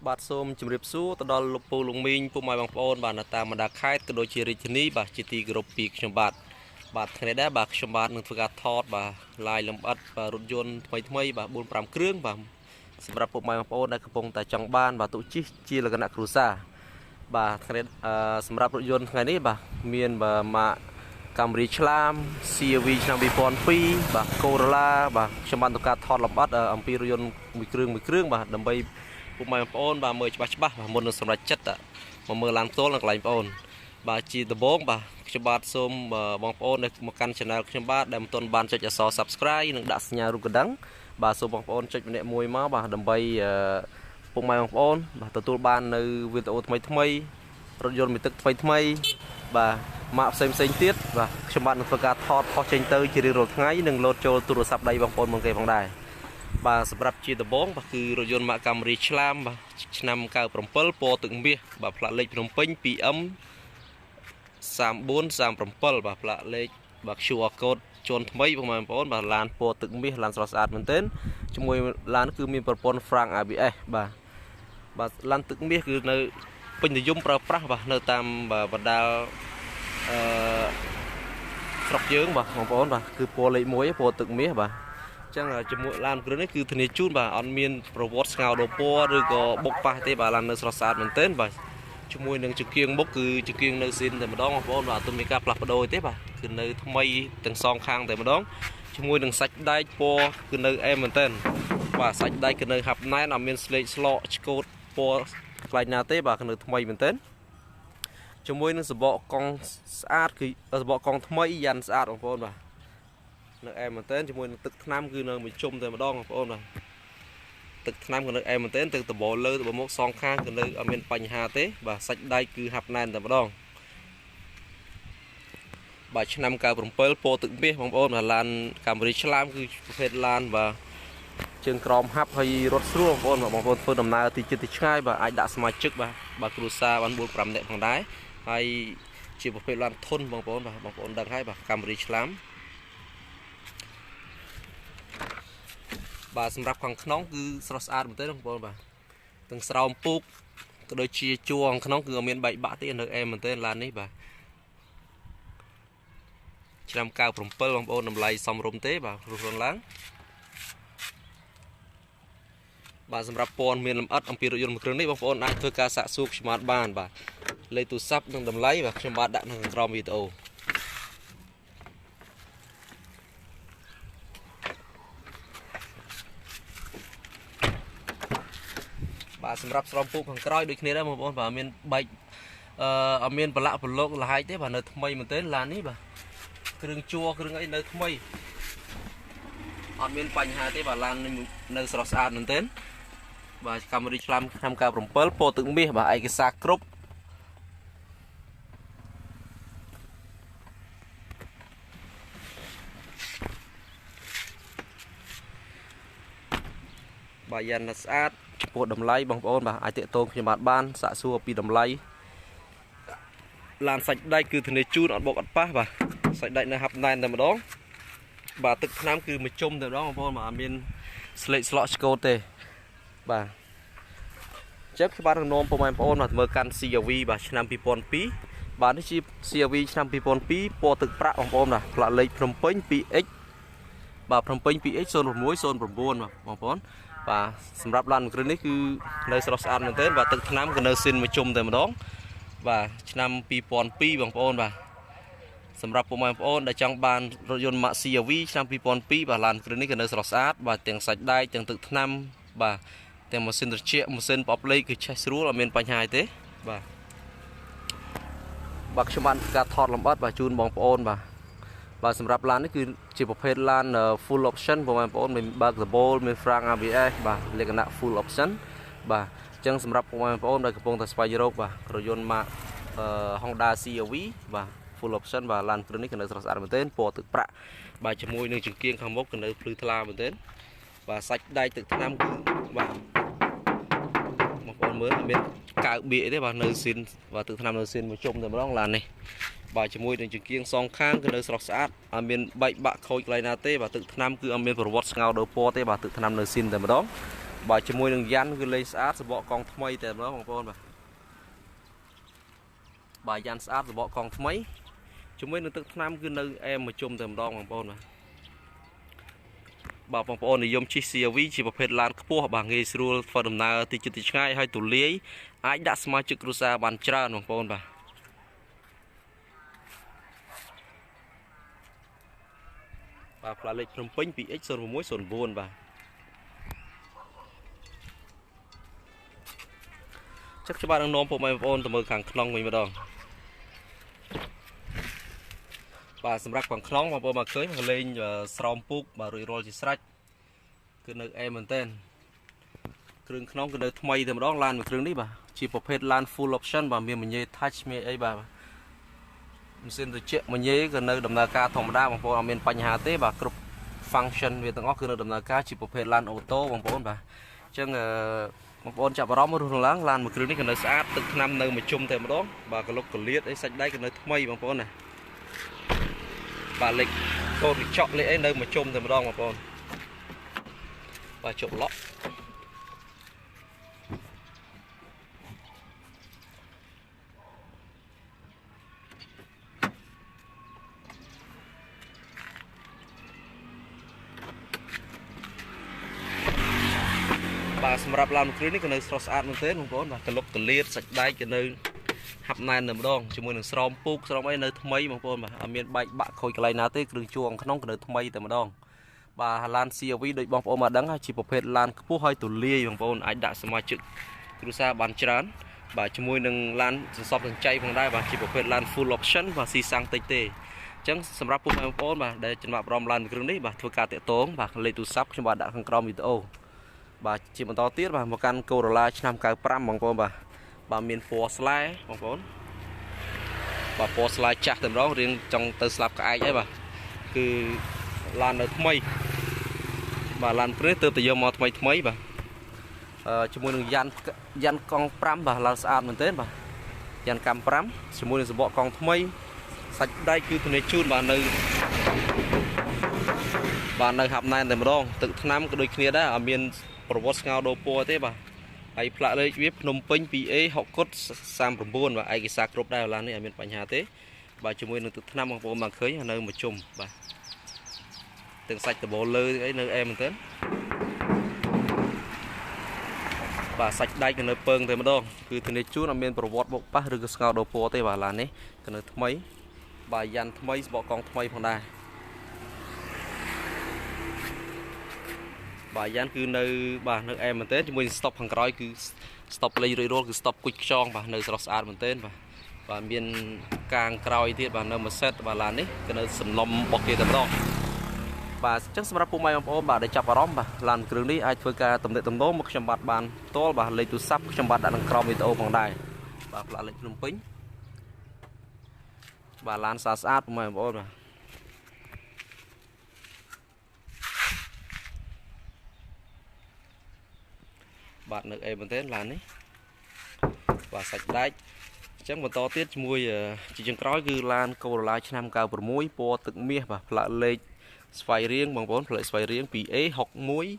បាទសូមជម្រាបសួរទៅដល់លោកពូលោកមីងពុកម៉ែបងប្អូនបាទនៅតាមបណ្ដាខេត្តក៏ដូចជារាជធានីបាទជាទីគោរពពីខ្ញុំបាទថ្ងៃនេះដែរបាទខ្ញុំបាទនឹងធ្វើការថតបាទឡាយលម្អិតបាទរថយន្តថ្មីបាទ4-5គ្រឿងបាទសម្រាប់ពុកម៉ែបងប្អូនដែលកំពុងតែចង់បានបាទទូជិះជាលក្ខណៈគ្រួសារបាទថ្ងៃសម្រាប់រថយន្តថ្ងៃនេះបាទមានបាទម៉ាកកាមេរីឆ្លាម CRV ឆ្នាំ2002បាទ Corolla បាទខ្ញុំបានធ្វើការថតលម្អិតអំពីរថយន្តមួយគ្រឿងបាទដើម្បីពុកម៉ែបងប្អូនបាទមើលច្បាស់បាទមុននឹងសម្រេចចិត្តមកមើលឡានផ្ទាល់នៅកន្លែងបងប្អូនបាទជាដំបូងបាទខ្ញុំបាទសូមបងប្អូនដែលមកកាន់ Channel ខ្ញុំបាទដែលមិនទាន់បានចុចអក្សរ Subscribe និងដាក់សញ្ញារូបកណ្ដឹងបាទសូមបងប្អូនចុចម្នាក់មួយមកបាទដើម្បីពុកម៉ែបងប្អូនបាទទទួលបាននៅវីដេអូថ្មីរថយន្តមីទឹកថ្មីបាទម៉ាកផ្សេងទៀតបាទខ្ញុំបាទនឹងធ្វើការថតផុសចេញទៅជារៀងរាល់ថ្ងៃនិងលោតចូលទូរស័ព្ទដៃបងប្អូនមកគេផងដែរបាទសម្រាប់ជាដំបូងបាទគឺរថយន្តម៉ាកកាមេរីឆ្លាមបាទឆ្នាំ97ពណ៌ទឹកមាសបាទផ្លាកលេខភ្នំពេញ 2M 3437បាទផ្លាកលេខបាទ QR code ជាន់ថ្មីបងប្អូនបាទឡានពណ៌ទឹកមាសឡានស្រស់ស្អាតមែនទែនជាមួយឡានគឺមានប្រព័ន្ធ Frank ABS បាទឡានទឹកមាសគឺនៅពេញនិយមប្រើប្រាស់បាទនៅតាមបណ្ដាស្រុកយើងបាទបងប្អូនបាទគឺពណ៌លេខ1ពណ៌ទឹកមាសបាទអញ្ចឹងជាមួយឡានគ្រឿងនេះគឺធានាជូនបាទអត់មានប្រវត្តិស្ងោរដោពណ៌ឬក៏បុកប៉ះទេបាទឡាននៅស្រស់ស្អាតមែនទែនបាទជាមួយនឹងចង្គៀងមុខគឺចង្គៀងនៅស៊ីនតែម្ដងបងប្អូនបាទអត់មានការផ្លាស់ប្ដូរទេបាទគឺនៅថ្មីទាំងសងខាងតែម្ដងជាមួយនឹងសាច់ដែកពណ៌គឺនៅអែមមែនទែនបាទសាច់ដែកគឺនៅហាប់ណែនអត់មានស្លេកស្លកឆ្កូតពណ៌ខ្លាញ់ណាទេបាទគឺនៅថ្មីមែនទែនជាមួយនឹងសបកកង់ស្អាតគឺសបកកង់ថ្មីយ៉ាន់ស្អាតបងប្អូនបាទនៅអែមមែនទែនជាមួយនឹងទឹកថ្នាំគឺនៅមួយជុំតែម្ដងបងប្អូនបាទទឹកថ្នាំគឺនៅអែមមែនទែនទឹកដបលើដបមុខសងខាងគឺនៅអត់មានបញ្ហាទេបាទសាច់ដែកគឺហាប់ណែនតែម្ដងបាទឆ្នាំ97ពណ៌ទឹកមាសបងប្អូនបាទឡានកាមេរីឆ្លាមគឺប្រភេទឡានបាទជើងក្រោមហាប់ហើយរត់ស្រួលបងប្អូនធ្វើដំណើរទីជិតទីឆ្ងាយបាទអាចដាក់សមាជិកបាទគ្រួសារបាន 4-5 នាក់ផងដែរហើយជាប្រភេទឡានធន់បងប្អូនបាទបងប្អូនដឹងហើយបាទកាមេរីឆ្លាមបាទសម្រាប់ខាងក្នុងគឺស្រស់ស្អាតមែនទេបងប្អូនបាទទាំងស្រោមពូកក៏ដូចជាជួរខាងក្នុងគឺអត់មានបែកបាក់ទេនៅអែមមែនទេឡាននេះបាទឆ្នាំ97បងប្អូនតម្លៃសមរម្យទេបាទរស់រនឡើងបាទសម្រាប់ព័ត៌មានលម្អិតអំពីរថយន្តមួយគ្រឿងនេះបងប្អូនអាចធ្វើការសាកសួរខ្ញុំបានបាទលេខទូរស័ព្ទនិងតម្លៃបាទខ្ញុំបាទដាក់នៅក្រោមវីដេអូបាទសម្រាប់ស្រោមពូកខាងក្រោយដូចគ្នាដែរបងប្អូនបាទមានបែកអត់មានប្រឡាក់ប្រឡូកលហាយទេបាទនៅថ្មីមែនទែនឡាននេះបាទគ្រឿងជួរគ្រឿងអីនៅថ្មីអត់មានបញ្ហាទេបាទឡាននៅស្រស់ស្អាតមែនទែនបាទកាមេរីឆ្លាមឆ្នាំ97ពណ៌ទឹកមាសបាទឯកសារគ្រប់បាទយ៉ាងស្អាតចំពោះតម្លៃបងប្អូនបាទអាចតាក់ទងខ្ញុំបានសាកសួរពីតម្លៃឡានសាច់ដែកគឺធានាជូនអត់បុកអត់ប៉ះបាទសាច់ដែកនៅហាប់ណែនតែម្ដងបាទទឹកថ្នាំគឺមួយជុំតែម្ដងបងប្អូនបាទអត់មានស្លេកស្លក់ឆ្កូតទេបាទចឹងខ្ញុំបាទនាំពុកម៉ែបងប្អូនមកមើលកាន់ CRV បាទឆ្នាំ2002បាទនេះជា CRV ឆ្នាំ2002ពណ៌ទឹកប្រាក់បងប្អូនបាទផ្លាកលេខភ្នំពេញ 2X បាទភ្នំពេញ 2X 0609បងប្អូនបាទសម្រាប់ឡានមួយគ្រឿងនេះគឺនៅស្រស់ស្អាតមែនទែនបាទទឹកថ្នាំក៏នៅស៊ីនមួយជុំតែម្ដងបាទឆ្នាំ2002បងប្អូនបាទសម្រាប់ពុកម៉ែបងប្អូនដែលចង់បានរថយន្តម៉ាក CRV ឆ្នាំ2002បាទឡានគ្រឿងនេះក៏នៅស្រស់ស្អាតបាទទាំងសាច់ដែកទាំងទឹកថ្នាំបាទទាំងម៉ាស៊ីនត្រជាក់ម៉ាស៊ីនប្រអប់លេខគឺឆេះស្រួលអត់មានបញ្ហាទេបាទខ្ញុំបានការថតលម្អិតបាទជូនបងប្អូនបាទសម្រាប់ឡាននេះគឺជាប្រភេទឡាន full option បងប្អូនមានបើកដបូលមាន Frank ABS បាទលក្ខណៈ full option បាទអញ្ចឹងសម្រាប់បងប្អូនដែលកំពុងតែស្វែងរកបាទរថយន្តម៉ាកHonda CRV បាទ full option បាទឡានគ្រឿងនេះក៏នៅស្រស់ស្អាតមែនទែនពណ៌ទឹកប្រាក់បាទជាមួយនឹងចង្គៀងខាងមុខក៏នៅភ្លឺថ្លាមែនទែនបាទសាច់ដែកទឹកថ្នាំគឺបាទបងប្អូនមើលអត់មានកៅបៀកទេបាទនៅស៊ីនបាទទឹកថ្នាំនៅស៊ីនមួយជុំតែម្ដងឡាននេះបាទជាមួយនឹងចង្គៀងសងខាងគឺនៅស្រស់ស្អាតអត់មានបែកបាក់ខូចកន្លែងណាទេបាទទឹកថ្នាំគឺអត់មានប្រវត្តិស្ងោរដោពណ៌ទេបាទទឹកថ្នាំនៅស៊ីនតែម្ដង bà chỉ môi đường dán cứ lên sát rồi bỏ con thay tại đó bằng con bà dán sát rồi bỏ con thay chúng mới được tức năm cứ nơi em mà chung tầm đo bằng con mà bà bằng con thì dùng chi CRV chỉ một phết lan cua bà nghề sưu phần đầm nào thì chỉ ngay hai tủ lưới ai đã smart chữ cruza bàn tràn bằng con bà là lịch from pin bị x sơn muối sồn buồn chắc cho bạn đang nôm một iPhone từ mưa càng khong mình mà đòn bà sắm rắc bằng khong mà cưới mà lên và srom puk bà rồi roll chỉ sách cứ nơi em mình tên kêu khong cứ nơi thay từ đó lan một kêu đi bà chỉ một page lan full option bà miền mình nhớ touch me ấy bà mình xin được chuyện mình nhớ cái nơi đầm nà ca thòng đa bằng phố miền Pành Hà tế bà group function về từng ngõ cứ nơi đầm nà ca chỉ một page lan ô tô bằng phố bà chẳng một con chạm vào đó mới luôn láng lan một kêu đi cái nơi sát từng năm nơi mà chung thêm đó bà cái lúc còn liệt ấy sạch đấy cái nơi thay bằng phố này bà lịch con thì chọn lễ nơi mà chung thêm đó mà con và chụp lọ bà sắm ráp làm cái này cái nơi sát một thế không có mà cái lúc cái liệt sạch đấy cái nơi hấp này nằm đó chúng mình srom puk srom ấy nơi thay mà con mà miền bạch bạc khôi cái này ná tới đường chuồng không cái nơi thay từ mà đong bà lan CRV đôi bóng ôm mà đắng chỉ một phết lan cua hơi tủ lia bằng ôm ai đã smart chữ cruza bàn trán bà chúng môi nâng lan sọp từng chay bằng đây bà chỉ một phết lan full option và xi sang tê tê chẳng sắm ráp bông ôm mà để chân bạc rom lan cái đấy bà thua cả tệ tốn bà lấy tủ sắp cho bà đã không crom video bà chỉ một to tiết bà một căn Corolla năm cái pram bằng ôm bà miền phố slide bằng ôm bà phố slide chặt tầm đó riêng trong từ slap cái ai ấy bà cứ lan ở thay bà lan phết từ từ giờ mà thay bà chúng mình dàn con pram bà là sao mình tên bà dàn cam pram chúng mình sẽ bỏ con thay sạch đây cứ từ này chun bà nơi học này để mà đong tự năm cái đôi kia đó ở miền Provence ngao đồ po thế bà ai phá lấy viết nôm pin PA học cốt sam from buôn và ai cái sạc rộp đây là này ở miền Pành Hà thế bà chúng mình tự năm bằng bộ mà khơi ở nơi mà chung bà từng sạch từ bộ lơ ấy nơi em mình tới bà sạch đây cái nơi pơn thế mà đâu cứ từ này chú là miền Provence bộ pa được ngao đồ po thế bà là này cái nơi mấy bà dàn mấy bỏ con mấy phong đài bà dán cứ nơi bà nơi em mình tên chúng mình stop hàng cõi cứ stop lấy rồi cứ stop quick chong bà nơi sát mình tên bà miền càng cõi thì bà nơi mà set bà là đấy cái nơi sầm lom bọc kia tầm đó bà chắc sắp rappo mai ông bà để chập vào đó bà làm cái đi ai phơi ca tầm đó một trăm bát bàn to bà lấy từ sắp trăm bát đã đang cõi video bằng đài bà lại lấy nông pính bà lan sát mai ông bà bạn được em tên là đấy và sạch đáy chẳng còn to tiết mùi chỉ chừng cõi cứ lan câu là năm cao của muối po tự mía và lại lên xoay riêng bằng vốn lại xoay riêng vì ấy học muối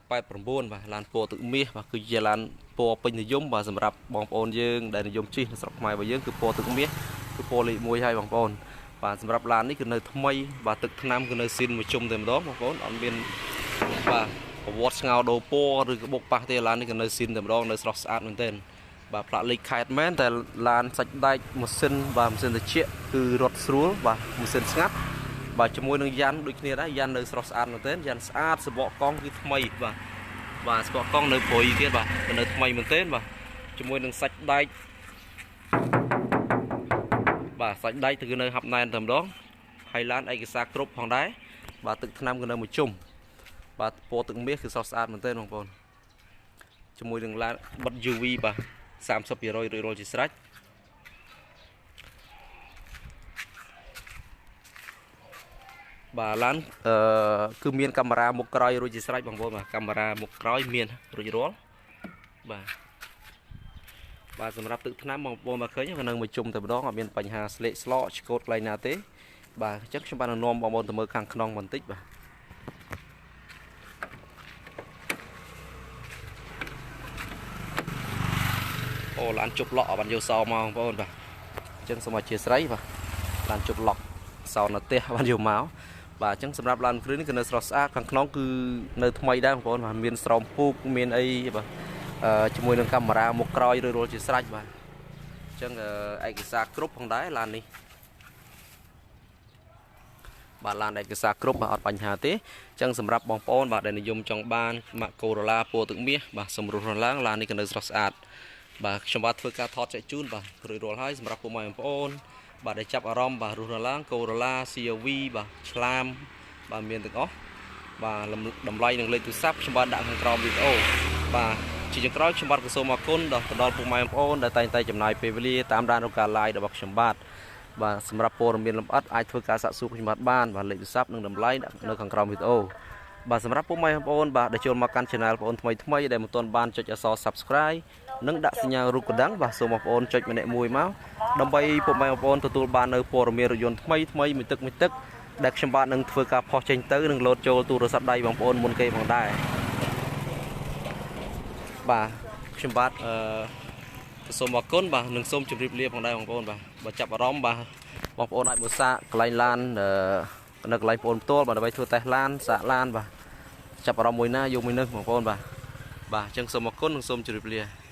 bài bằng buôn và lan po tự mía và cứ giờ lan po pin thì giống và sầm rập bằng ôn dương để dùng chi sọc mai và dương cứ po tự mía cứ po lì muối hay bằng ôn và sầm rập lan đấy cứ nơi thay và tự năm cứ nơi xin một chung thêm đó bằng vốn ở bên và vót ngao đồ po rồi cái bột bạc thì lan cái nơi xin tầm đó nơi sọt sát mình tên và phá lịch khai mến tại lan sạch đai một sinh và một sinh chuyện từ rọt xuống và một sinh ngắt và cho môi nâng gian đôi khi đã gian nơi sọt sát mình tên gian sát sẽ bỏ con cái mây và bỏ con nơi phổi kia và nơi mây mình tên và cho môi nâng sạch đai và sạch đai từ cái nơi hấp này tầm đó hay lan ai cái xác trộp hoàng đáy và tự năm cái nơi một chung bà po tự biếtคือ sát mình tên không con cho môi đường lá bật UV bà sắm sập rồi chỉ sạch bà lán cứ miên camera một cõi rồi chỉ sạch bằng con mà camera một cõi miên rồi bà sắm ráp tự năm bằng con mà khơi nhá nơi mà chung từ đó mà miên Pành Hà lệ slot code lại nào thế bà chắc cho bà nôm bằng con từ mơ khang non bằng tích bà ឡានជប់ឡក់បានយកសោមកបងប្អូនបាទអញ្ចឹងសូមអធិស្ឋានបាទឡានជប់ឡក់សោនៅផ្ទះបានយកមកបាទអញ្ចឹងសម្រាប់ឡានគ្រឿងនេះគឺនៅស្រស់ស្អាតខាងក្នុងគឺនៅថ្មីដែរបងប្អូនបាទមានស្រោមពូកមានអីបាទជាមួយនឹងកាមេរ៉ាមុខក្រោយរួចជាស្រេចបាទអញ្ចឹងឯកសារគ្រប់ផងដែរឡាននេះបាទឡានឯកសារគ្រប់បាទអត់បញ្ហាទេអញ្ចឹងសម្រាប់បងប្អូនបាទដែលនិយមចង់បានម៉ាក់កូរ៉ូឡាពណ៌ទឹកមាសបាទសម្រុះរំឡើងឡាននេះក៏នៅស្រស់ស្អាតបាទខ្ញុំបាទធ្វើការថតចែកជូនបាទរួចរាល់ហើយសម្រាប់ពុកម៉ែបងប្អូនបាទដែលចាប់អារម្មណ៍បាទរស់រឡើងកូរ៉ូឡា CRV បាទឆ្លាមបាទមានទាំងអស់បាទតម្លៃនិងលេខទូរស័ព្ទខ្ញុំបាទដាក់ខាងក្រោមវីដេអូបាទជាចុងក្រោយខ្ញុំបាទក៏សូមអរគុណដល់ពុកម៉ែបងប្អូនដែលតែងតែចំណាយពេលវេលាតាមដានរកការ live របស់ខ្ញុំបាទបាទសម្រាប់ព័ត៌មានលម្អិតអាចធ្វើការសាកសួរខ្ញុំបានបាទលេខទូរស័ព្ទនិងតម្លៃដាក់នៅខាងក្រោមវីដេអូបាទសម្រាប់ពុកម៉ែបងប្អូនបាទដែលចូលមកកាន់ channel បងប្អូនថ្មីដែលមិនទាន់បានចុចអក្សរ subscribe និងដាក់សញ្ញារូបកណ្ដឹងបាទសូមបងប្អូនចុចម្នាក់មួយមកដើម្បីពុកម៉ែបងប្អូនទទួលបាននៅព័ត៌មានរថយន្តថ្មីមួយទឹកដែលខ្ញុំបាទនឹងធ្វើការផុសចេញទៅនិងលោតចូលទូរស័ព្ទដៃបងប្អូនមុនគេផងដែរបាទខ្ញុំបាទសូមអរគុណបាទនិងសូមជម្រាបលាផងដែរបងប្អូនបាទបើចាប់អារម្មណ៍បាទបងប្អូនអាចមើលសាកកន្លែងឡាននៅកន្លែងបងប្អូនផ្ទាល់បាទដើម្បីធ្វើតេស្តឡានសាកឡានបាទចាប់អារម្មណ៍មួយណាយកមួយនឹងបងប្អូនបាទអញ្ចឹងសូមអរគុណនិងសូមជម្រាបលា